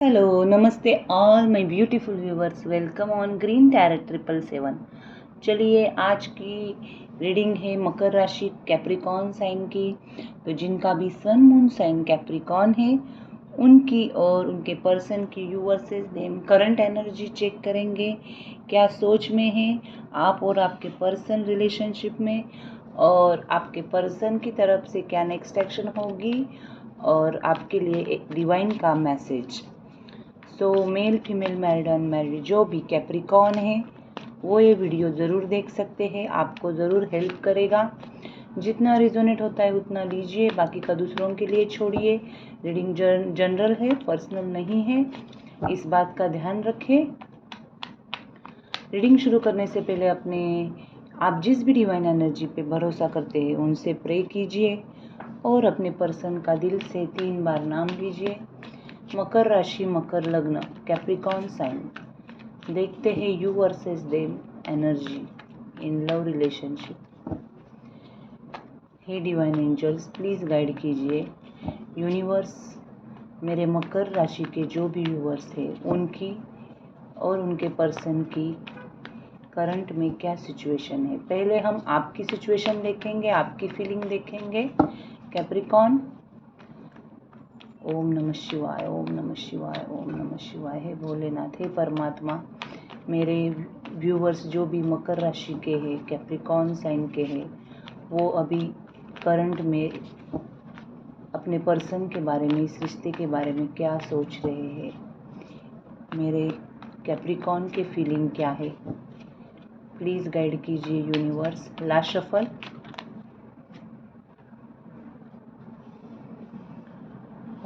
Hello, Namaste all my beautiful viewers. Welcome on Green Tarot 777. चलिए आज की reading है मकर राशि कैप्रिकॉन साइन की। तो जिनका भी सन मून साइन कैप्रिकॉन है उनकी और उनके पर्सन की you versus them current energy check करेंगे। क्या सोच में है आप और आपके पर्सन रिलेशनशिप में, और आपके पर्सन की तरफ से क्या नेक्स्ट एक्शन होगी और आपके लिए एक डिवाइन का मैसेज। सो मेल फीमेल मैरिड अनमैरिड जो भी कैप्रिकॉन है वो ये वीडियो ज़रूर देख सकते हैं, आपको ज़रूर हेल्प करेगा। जितना रिजोनेट होता है उतना लीजिए, बाकी का दूसरों के लिए छोड़िए। रीडिंग जनरल है, पर्सनल नहीं है, इस बात का ध्यान रखें। रीडिंग शुरू करने से पहले आप जिस भी डिवाइन एनर्जी पे भरोसा करते हैं उनसे प्रे कीजिए और अपने पर्सन का दिल से 3 बार नाम लीजिए। मकर राशि, मकर लग्न, कैप्रिकॉन साइन। देखते हैं you versus them energy in love relationship. Hey divine angels, please guide कीजिए। यूनिवर्स, मेरे मकर राशि के जो भी व्यूअर्स हैं उनकी और उनके पर्सन की करंट में क्या सिचुएशन है। पहले हम आपकी सिचुएशन देखेंगे, आपकी फीलिंग देखेंगे। कैप्रिकॉन, ओम नमः शिवाय, ओम नमः शिवाय, ओम नमः शिवाय। हे भोलेनाथ, हे परमात्मा, मेरे व्यूवर्स जो भी मकर राशि के हैं, कैप्रिकॉन साइन के हैं, वो अभी करंट में अपने पर्सन के बारे में, इस रिश्ते के बारे में क्या सोच रहे हैं। मेरे कैप्रिकॉन के फीलिंग क्या है, प्लीज़ गाइड कीजिए यूनिवर्स। Last shuffle.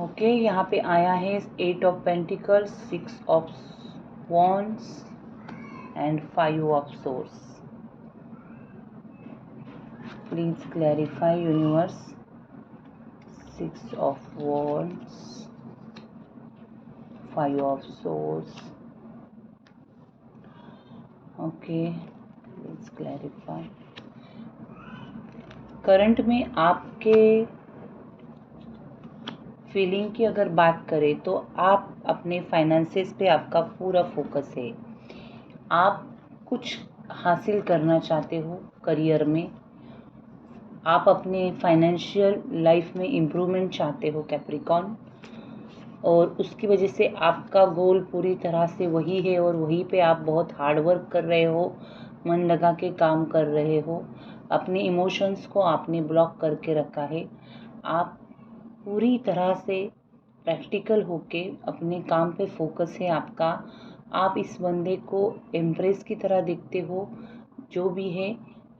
ओके, यहाँ पे आया है 8 of pentacles, 6 of wands and 5 of source. Please clarify universe. 6 of wands, 5 of source. Okay, please clarify. Current में आपके फीलिंग की अगर बात करें तो आप अपने फाइनेंसेस पे आपका पूरा फोकस है। आप कुछ हासिल करना चाहते हो करियर में, आप अपने फाइनेंशियल लाइफ में इम्प्रूवमेंट चाहते हो कैप्रिकॉन, और उसकी वजह से आपका गोल पूरी तरह से वही है और वहीं पे आप बहुत हार्ड वर्क कर रहे हो, मन लगा के काम कर रहे हो। अपने इमोशंस को आपने ब्लॉक करके रखा है। आप पूरी तरह से प्रैक्टिकल होके अपने काम पे फोकस है आपका। आप इस बंदे को एम्प्रेस की तरह देखते हो, जो भी है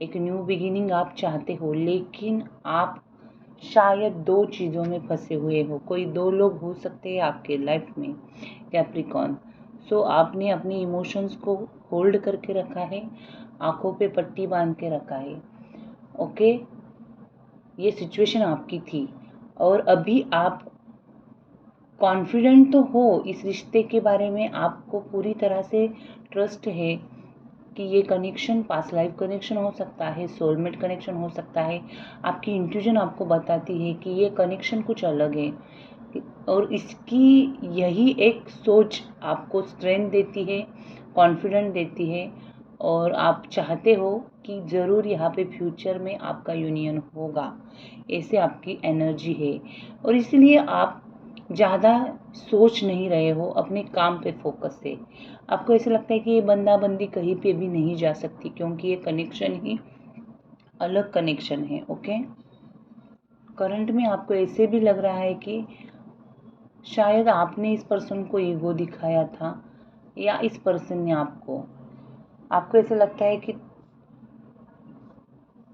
एक न्यू बिगिनिंग आप चाहते हो, लेकिन आप शायद 2 चीज़ों में फंसे हुए हो। कोई 2 लोग हो सकते हैं आपके लाइफ में कैप्रिकॉन। सो आपने अपने इमोशंस को होल्ड करके रखा है, आंखों पे पट्टी बांध के रखा है। ओके, ये सिचुएशन आपकी थी और अभी आप कॉन्फिडेंट तो हो इस रिश्ते के बारे में, आपको पूरी तरह से ट्रस्ट है कि ये कनेक्शन पास्ट लाइफ कनेक्शन हो सकता है, सोलमेट कनेक्शन हो सकता है। आपकी इंट्यूजन आपको बताती है कि ये कनेक्शन कुछ अलग है, और इसकी यही एक सोच आपको स्ट्रेंथ देती है, कॉन्फिडेंट देती है, और आप चाहते हो कि ज़रूर यहाँ पे फ्यूचर में आपका यूनियन होगा। ऐसे आपकी एनर्जी है और इसलिए आप ज़्यादा सोच नहीं रहे हो, अपने काम पे फोकस है। आपको ऐसा लगता है कि ये बंदा बंदी कहीं पे भी नहीं जा सकती क्योंकि ये कनेक्शन ही अलग कनेक्शन है। ओके, करंट में आपको ऐसे भी लग रहा है कि शायद आपने इस पर्सन को ईगो दिखाया था या इस पर्सन ने आपको ऐसा लगता है कि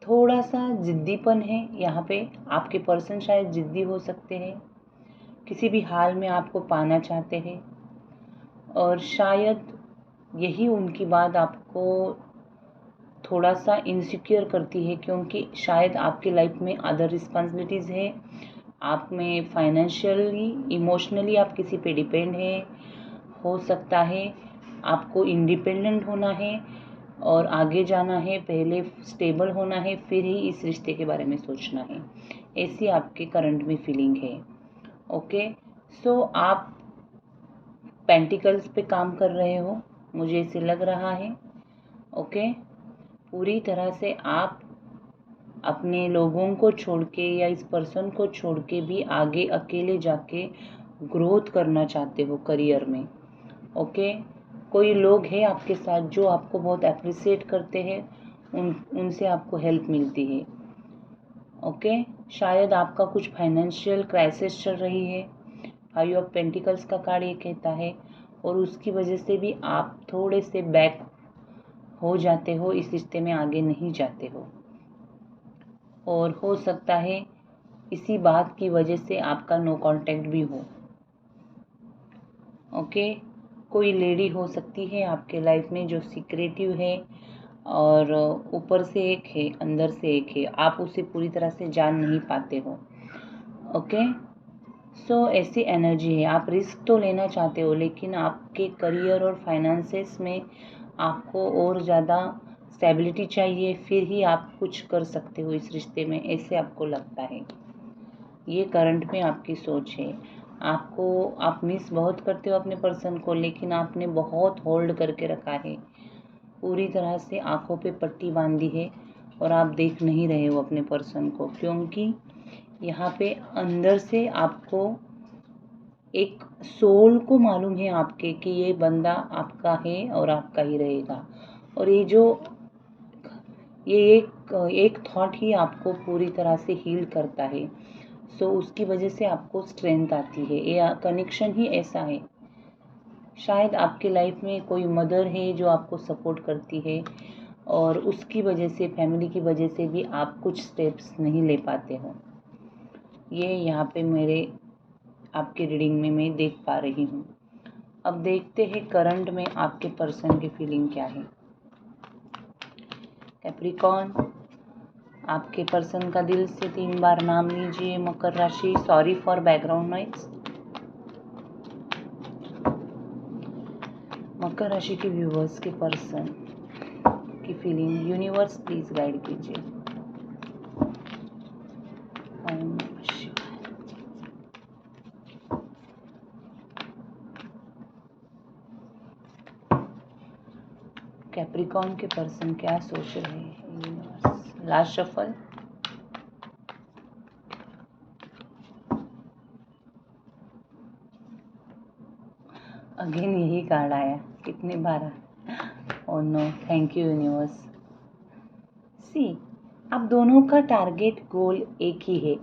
थोड़ा सा जिद्दीपन है यहाँ पे। आपके पर्सन शायद जिद्दी हो सकते हैं, किसी भी हाल में आपको पाना चाहते हैं, और शायद यही उनकी बात आपको थोड़ा सा इनसिक्योर करती है, क्योंकि शायद आपके लाइफ में अदर रिस्पॉन्सिबिलिटीज़ है, आप में फाइनेंशियली इमोशनली आप किसी पे डिपेंड है, हो सकता है आपको इंडिपेंडेंट होना है और आगे जाना है, पहले स्टेबल होना है, फिर ही इस रिश्ते के बारे में सोचना है। ऐसी आपके करंट में फीलिंग है। ओके, सो आप पेंटिकल्स पे काम कर रहे हो, मुझे ऐसे लग रहा है। ओके, पूरी तरह से आप अपने लोगों को छोड़ के या इस पर्सन को छोड़ के भी आगे अकेले जाके ग्रोथ करना चाहते हो करियर में। ओके, कोई लोग हैं आपके साथ जो आपको बहुत अप्रिशिएट करते हैं, उनसे आपको हेल्प मिलती है। ओके, शायद आपका कुछ फाइनेंशियल क्राइसिस चल रही है, 5 ऑफ पेंटिकल्स का कार्ड ये कहता है, और उसकी वजह से भी आप थोड़े से बैक हो जाते हो, इस रिश्ते में आगे नहीं जाते हो। और हो सकता है इसी बात की वजह से आपका नो कांटेक्ट भी हो। ओके, कोई लेडी हो सकती है आपके लाइफ में जो सीक्रेटिव है, और ऊपर से एक है, अंदर से एक है, आप उसे पूरी तरह से जान नहीं पाते हो। ओके, सो ऐसी एनर्जी है। आप रिस्क तो लेना चाहते हो, लेकिन आपके करियर और फाइनेंसेस में आपको और ज़्यादा स्टेबिलिटी चाहिए, फिर ही आप कुछ कर सकते हो इस रिश्ते में, ऐसे आपको लगता है। ये करंट में आपकी सोच है। आप मिस बहुत करते हो अपने पर्सन को, लेकिन आपने बहुत होल्ड करके रखा है, पूरी तरह से आंखों पे पट्टी बांधी है, और आप देख नहीं रहे हो अपने पर्सन को, क्योंकि यहाँ पे अंदर से आपको एक सोल को मालूम है आपके कि ये बंदा आपका है और आपका ही रहेगा। और ये एक थॉट ही आपको पूरी तरह से हील करता है। सो उसकी वजह से आपको स्ट्रेंथ आती है। ये कनेक्शन ही ऐसा है। शायद आपके लाइफ में कोई मदर है जो आपको सपोर्ट करती है, और उसकी वजह से, फैमिली की वजह से भी आप कुछ स्टेप्स नहीं ले पाते हो। ये यहाँ पे मेरे आपके रीडिंग में मैं देख पा रही हूँ। अब देखते हैं करंट में आपके पर्सन की फीलिंग क्या है। कैप्रिकॉर्न, आपके पर्सन का दिल से 3 बार नाम लीजिए। मकर राशि, सॉरी फॉर बैकग्राउंड नॉइज। मकर राशि के व्यूवर्स के पर्सन की फीलिंग यूनिवर्स प्लीज गाइड कीजिए। ओम नमः शिवाय। कैप्रिकॉर्न के पर्सन क्या सोच रहे हैं यूनिवर्स। Last shuffle. अगेन यही कार्ड आया, कितनी बार। Oh no, thank you universe. See, आप दोनों का टारगेट गोल एक ही है,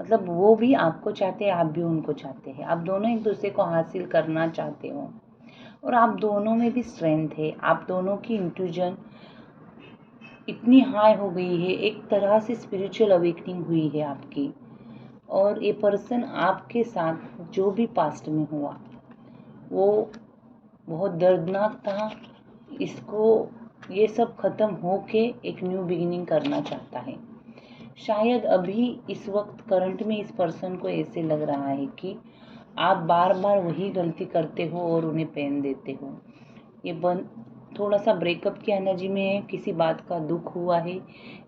मतलब वो भी आपको चाहते हैं, आप भी उनको चाहते हैं। आप दोनों एक दूसरे को हासिल करना चाहते हो, और आप दोनों में भी स्ट्रेंथ है। आप दोनों की इंट्यूजन इतनी हाई हो गई है, एक तरह से स्पिरिचुअल अवेकनिंग हुई है आपकी। और ये पर्सन आपके साथ जो भी पास्ट में हुआ वो बहुत दर्दनाक था। इसको ये सब खत्म होके एक न्यू बिगिनिंग करना चाहता है। शायद अभी इस वक्त करंट में इस पर्सन को ऐसे लग रहा है कि आप बार बार वही गलती करते हो और उन्हें पेन देते हो। ये थोड़ा सा ब्रेकअप की एनर्जी में है, किसी बात का दुख हुआ है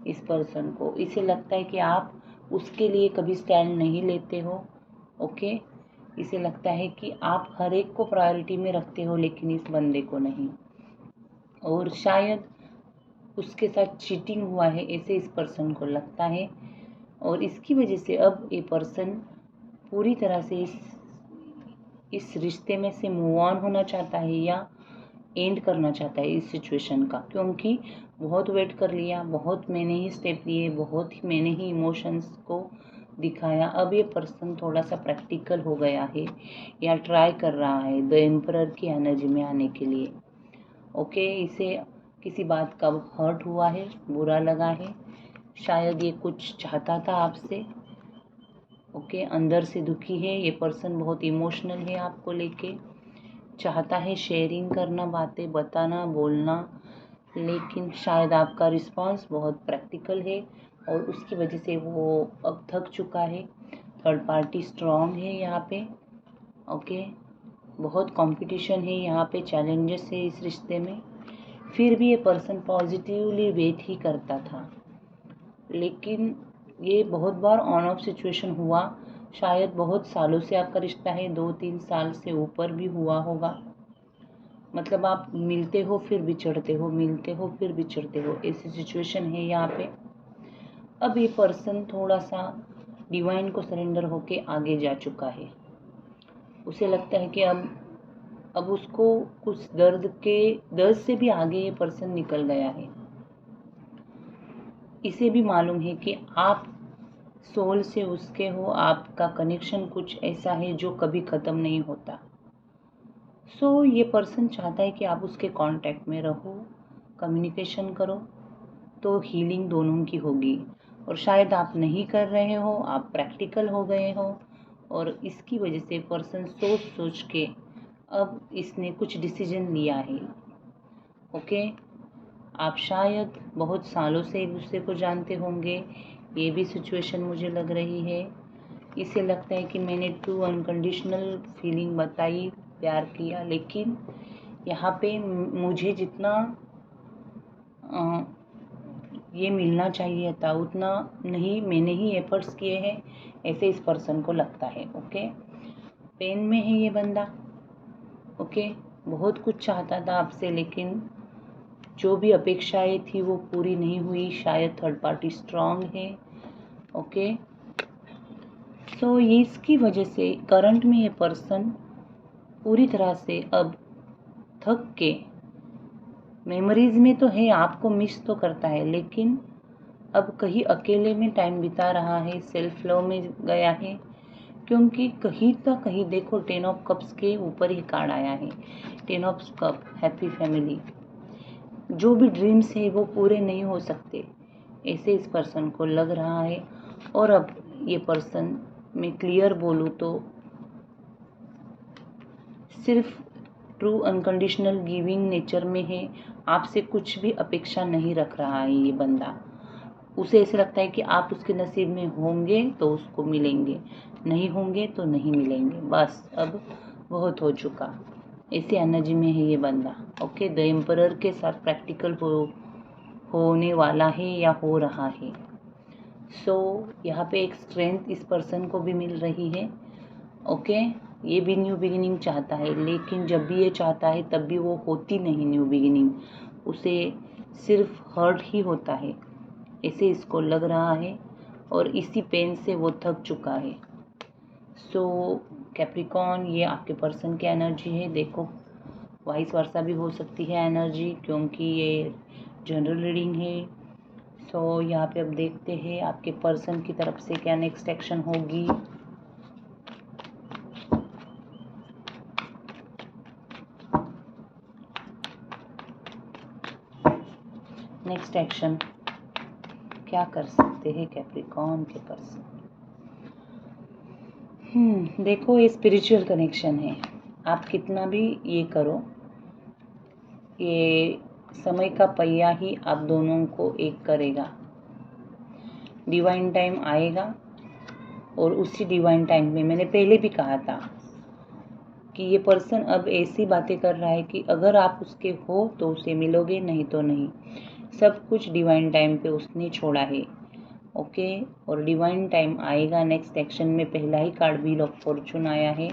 इस पर्सन को। इसे लगता है कि आप उसके लिए कभी स्टैंड नहीं लेते हो। ओके, इसे लगता है कि आप हर एक को प्रायोरिटी में रखते हो, लेकिन इस बंदे को नहीं। और शायद उसके साथ चीटिंग हुआ है, ऐसे इस पर्सन को लगता है। और इसकी वजह से अब ये पर्सन पूरी तरह से इस रिश्ते में से मूव ऑन होना चाहता है, या एंड करना चाहता है इस सिचुएशन का, क्योंकि बहुत वेट कर लिया, बहुत मैंने ही स्टेप लिए, बहुत ही मैंने ही इमोशंस को दिखाया। अब ये पर्सन थोड़ा सा प्रैक्टिकल हो गया है, या ट्राई कर रहा है द एम्परर की एनर्जी में आने के लिए। ओके, इसे किसी बात का हर्ट हुआ है, बुरा लगा है, शायद ये कुछ चाहता था आपसे। ओके, अंदर से दुखी है ये पर्सन, बहुत इमोशनल है आपको लेके, चाहता है शेयरिंग करना, बातें बताना, बोलना, लेकिन शायद आपका रिस्पांस बहुत प्रैक्टिकल है, और उसकी वजह से वो अब थक चुका है। थर्ड पार्टी स्ट्रांग है यहाँ पे। ओके, बहुत कंपटीशन है यहाँ पे, चैलेंजेस है इस रिश्ते में। फिर भी ये पर्सन पॉजिटिवली वेट ही करता था, लेकिन ये बहुत बार ऑन ऑफ सिचुएशन हुआ। शायद बहुत सालों से आपका रिश्ता है, 2-3 साल से ऊपर भी हुआ होगा। मतलब आप मिलते हो फिर बिछड़ते हो, मिलते हो फिर बिछड़ते हो, ऐसी सिचुएशन है यहाँ पे। अब ये पर्सन थोड़ा सा डिवाइन को सरेंडर होके आगे जा चुका है। उसे लगता है कि अब उसको कुछ दर्द से भी आगे ये पर्सन निकल गया है। इसे भी मालूम है कि आप सोल से उसके हो, आपका कनेक्शन कुछ ऐसा है जो कभी ख़त्म नहीं होता। ये पर्सन चाहता है कि आप उसके कांटेक्ट में रहो, कम्युनिकेशन करो, तो हीलिंग दोनों की होगी। और शायद आप नहीं कर रहे हो, आप प्रैक्टिकल हो गए हो, और इसकी वजह से पर्सन सोच सोच के अब इसने कुछ डिसीजन लिया है। ओके, आप शायद बहुत सालों से एक दूसरे को जानते होंगे, ये भी सिचुएशन मुझे लग रही है। इसे लगता है कि मैंने ट्रू अनकंडीशनल फीलिंग बताई, प्यार किया, लेकिन यहाँ पे मुझे जितना ये मिलना चाहिए था उतना नहीं, मैंने ही एफर्ट्स किए हैं, ऐसे इस पर्सन को लगता है। ओके, पेन में है ये बंदा। ओके, बहुत कुछ चाहता था आपसे, लेकिन जो भी अपेक्षाएं थी वो पूरी नहीं हुई। शायद थर्ड पार्टी स्ट्रांग है। ओके, ये इसकी वजह से करंट में ये पर्सन पूरी तरह से अब थक के, मेमोरीज में तो है, आपको मिस तो करता है, लेकिन अब कहीं अकेले में टाइम बिता रहा है, सेल्फ लव में गया है। क्योंकि कहीं देखो 10 ऑफ कप्स के ऊपर ही कार्ड आया है, 10 ऑफ कप, हैप्पी फैमिली। जो भी ड्रीम्स है वो पूरे नहीं हो सकते, ऐसे इस पर्सन को लग रहा है। और अब ये पर्सन, मैं क्लियर बोलूँ तो, सिर्फ ट्रू अनकंडीशनल गिविंग नेचर में है, आपसे कुछ भी अपेक्षा नहीं रख रहा है ये बंदा। उसे ऐसे लगता है कि आप उसके नसीब में होंगे तो उसको मिलेंगे, नहीं होंगे तो नहीं मिलेंगे, बस अब बहुत हो चुका, ऐसी एनर्जी में है ये बंदा। ओके, द एम्परर के साथ प्रैक्टिकल होने वाला है या हो रहा है। यहाँ पे एक स्ट्रेंथ इस पर्सन को भी मिल रही है। ओके, ये भी न्यू बिगिनिंग चाहता है, लेकिन जब भी ये चाहता है तब भी वो होती नहीं न्यू बिगिनिंग, उसे सिर्फ हर्ट ही होता है, ऐसे इसको लग रहा है। और इसी पेन से वो थक चुका है। कैप्रिकॉर्न, ये आपके पर्सन की एनर्जी है। देखो, वाइस वर्सा भी हो सकती है एनर्जी, क्योंकि ये जनरल रीडिंग है। यहाँ पे अब देखते हैं आपके पर्सन की तरफ से क्या नेक्स्ट एक्शन होगी। नेक्स्ट एक्शन क्या कर सकते हैं कैप्रिकॉर्न के पर्सन। देखो, ये स्पिरिचुअल कनेक्शन है। आप कितना भी ये करो, ये समय का पहिया ही आप दोनों को एक करेगा। डिवाइन टाइम आएगा, और उसी डिवाइन टाइम में मैंने पहले भी कहा था कि ये पर्सन अब ऐसी बातें कर रहा है कि अगर आप उसके हो तो उसे मिलोगे, नहीं तो नहीं। सब कुछ डिवाइन टाइम पे उसने छोड़ा है। ओके, और डिवाइन टाइम आएगा। नेक्स्ट एक्शन में पहला ही कार्ड व्हील ऑफ फॉर्चून आया है,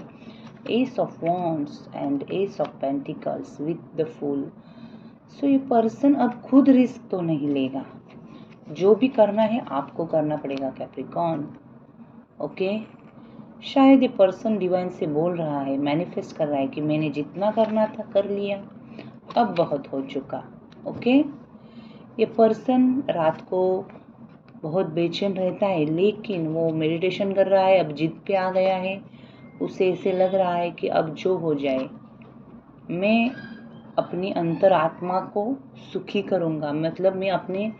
ace of wands and ace of pentacles with the fool. ये पर्सन अब खुद रिस्क तो नहीं लेगा, जो भी करना है आपको करना पड़ेगा कैप्रिकॉर्न। ओके, शायद ये पर्सन डिवाइन से बोल रहा है, मैनिफेस्ट कर रहा है कि मैंने जितना करना था कर लिया, अब बहुत हो चुका। ओके, ये पर्सन रात को बहुत बेचैन रहता है, लेकिन वो मेडिटेशन कर रहा है, अब जिद पे आ गया है। उसे ऐसे लग रहा है कि अब जो हो जाए, मैं अपनी अंतरात्मा को सुखी करूँगा, मतलब मैं अपने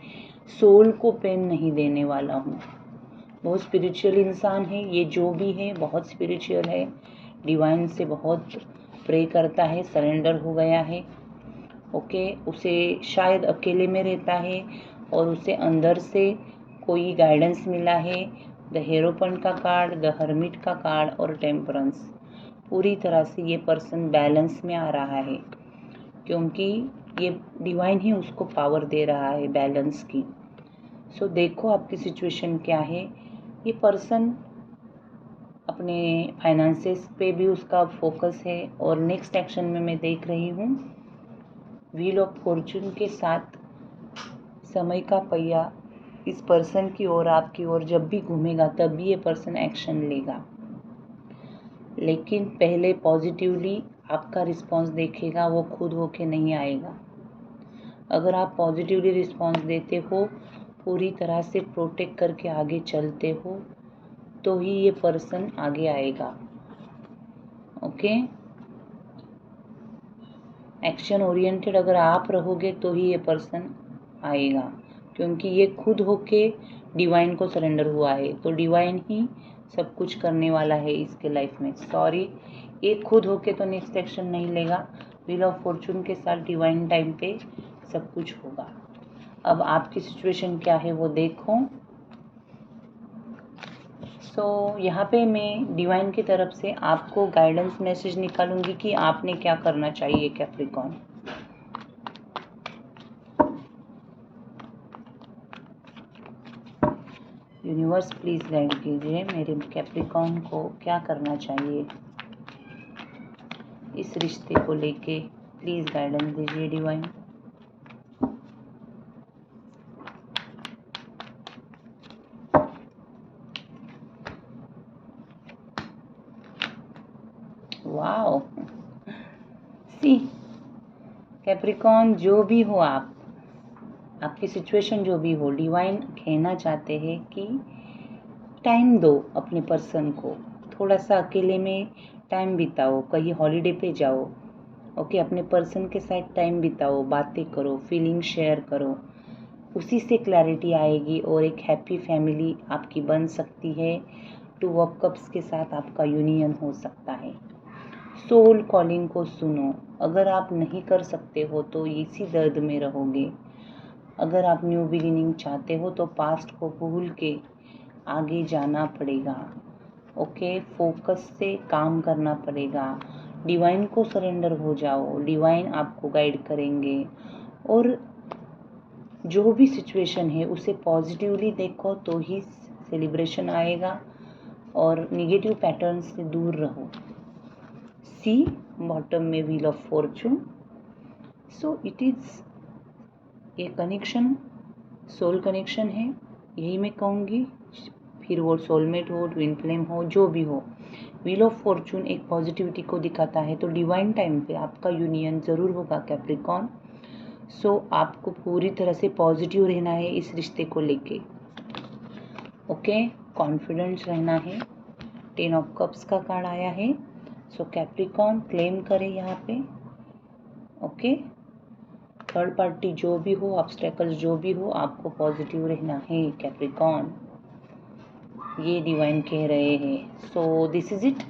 सोल को पेन नहीं देने वाला हूँ। बहुत स्पिरिचुअल इंसान है ये, जो भी है बहुत स्पिरिचुअल है, डिवाइन से बहुत प्रे करता है, सरेंडर हो गया है। ओके, उसे शायद अकेले में रहता है और उसे अंदर से कोई गाइडेंस मिला है। द हेरोपन का कार्ड, द हर्मिट का कार्ड और टेम्परेंस। पूरी तरह से ये पर्सन बैलेंस में आ रहा है, क्योंकि ये डिवाइन ही उसको पावर दे रहा है बैलेंस की। देखो आपकी सिचुएशन क्या है। ये पर्सन अपने फाइनेंसेस पे भी उसका फोकस है। और नेक्स्ट एक्शन में मैं देख रही हूँ व्हील ऑफ फॉर्चून के साथ समय का पहिया इस पर्सन की ओर, आपकी ओर जब भी घूमेगा तब भी ये पर्सन एक्शन लेगा, लेकिन पहले पॉजिटिवली आपका रिस्पॉन्स देखेगा, वो खुद होके नहीं आएगा। अगर आप पॉजिटिवली रिस्पॉन्स देते हो, पूरी तरह से प्रोटेक्ट करके आगे चलते हो, तो ही ये पर्सन आगे आएगा। ओके, एक्शन ओरिएंटेड अगर आप रहोगे तो ही ये पर्सन आएगा, क्योंकि ये खुद होके डिवाइन को सरेंडर हुआ है, तो डिवाइन ही सब कुछ करने वाला है इसके लाइफ में। सॉरी, ये खुद होके तो नेक्स्ट एक्शन नहीं लेगा। व्हील ऑफ फॉर्चून के साथ डिवाइन टाइम पे सब कुछ होगा। अब आपकी सिचुएशन क्या है वो देखो। यहाँ पे मैं डिवाइन की तरफ से आपको गाइडेंस मैसेज निकालूंगी कि आपने क्या करना चाहिए कैप्रिकॉर्न। यूनिवर्स प्लीज गाइड कीजिए मेरे कैप्रिकॉर्न को क्या करना चाहिए इस रिश्ते को लेके। प्लीज गाइडेंस दीजिए डिवाइन। वाओ, सी कैप्रिकॉर्न, जो भी हो आपकी सिचुएशन जो भी हो, डिवाइन कहना चाहते हैं कि टाइम दो अपने पर्सन को, थोड़ा सा अकेले में टाइम बिताओ, कहीं हॉलीडे पे जाओ। ओके, अपने पर्सन के साथ टाइम बिताओ, बातें करो, फीलिंग शेयर करो, उसी से क्लैरिटी आएगी और एक हैप्पी फैमिली आपकी बन सकती है। 2 ऑफ कप्स के साथ आपका यूनियन हो सकता है। सोल कॉलिंग को सुनो। अगर आप नहीं कर सकते हो तो इसी दर्द में रहोगे। अगर आप न्यू बिगिनिंग चाहते हो तो पास्ट को भूल के आगे जाना पड़ेगा। ओके, फोकस से काम करना पड़ेगा। डिवाइन को सरेंडर हो जाओ, डिवाइन आपको गाइड करेंगे। और जो भी सिचुएशन है उसे पॉजिटिवली देखो तो ही सेलिब्रेशन आएगा, और निगेटिव पैटर्न से दूर रहो। सी बॉटम में wheel of fortune. So it is a connection, soul connection है, यही मैं कहूँगी। फिर वो सोलमेट हो, ट्विन फ्लेम हो, जो भी हो, व्हील ऑफ फॉर्चून एक पॉजिटिविटी को दिखाता है। तो डिवाइन टाइम पे आपका यूनियन ज़रूर होगा कैप्रिकॉर्न। सो आपको पूरी तरह से पॉजिटिव रहना है इस रिश्ते को लेके। ओके, कॉन्फिडेंस रहना है। 10 ऑफ कप्स का कार्ड आया है। सो कैप्रिकॉर्न क्लेम करे यहाँ पे। ओके, थर्ड पार्टी जो भी हो, ऑब्स्टेकल्स जो भी हो, आपको पॉजिटिव रहना है कैप्रिकॉर्न, ये डिवाइन कह रहे हैं। So this is it.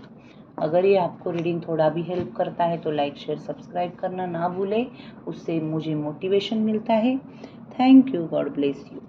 अगर ये आपको रीडिंग थोड़ा भी हेल्प करता है तो लाइक शेयर सब्सक्राइब करना ना भूले, उससे मुझे मोटिवेशन मिलता है। Thank you, God bless you.